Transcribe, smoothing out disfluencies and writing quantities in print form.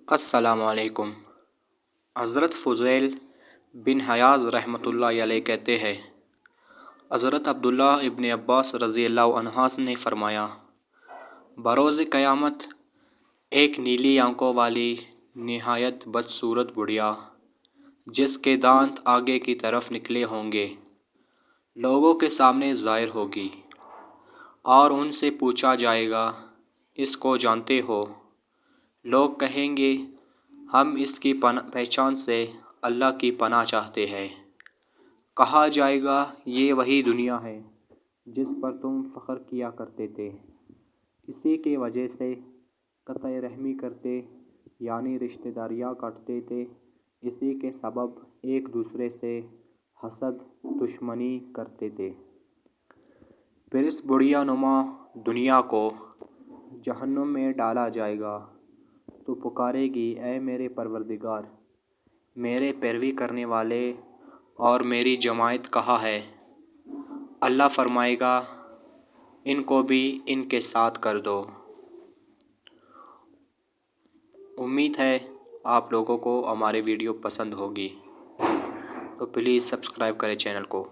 السلام علیکم۔ حضرت فضیل بن عیاض رحمۃ اللہ علیہ کہتے ہیں، حضرت عبداللہ ابن عباس رضی اللہ عنہ نے فرمایا، بروز قیامت ایک نیلی آنکھوں والی نہایت بدصورت بڑھیا جس کے دانت آگے کی طرف نکلے ہوں گے لوگوں کے سامنے ظاہر ہوگی اور ان سے پوچھا جائے گا، اس کو جانتے ہو؟ لوگ کہیں گے، ہم اس کی پہچان سے اللہ کی پناہ چاہتے ہیں۔ کہا جائے گا، یہ وہی دنیا ہے جس پر تم فخر کیا کرتے تھے، اسی کی وجہ سے قطع رحمی کرتے یعنی رشتہ داریاں کاٹتے تھے، اسی کے سبب ایک دوسرے سے حسد دشمنی کرتے تھے۔ پھر اس بڑھیا نما دنیا کو جہنم میں ڈالا جائے گا تو پکارے گی، اے میرے پروردگار، میرے پیروی کرنے والے اور میری جماعت کہاں ہے؟ اللہ فرمائے گا، ان کو بھی ان کے ساتھ کر دو۔ امید ہے آپ لوگوں کو ہماری ویڈیو پسند ہوگی، تو پلیز سبسکرائب کریں چینل کو۔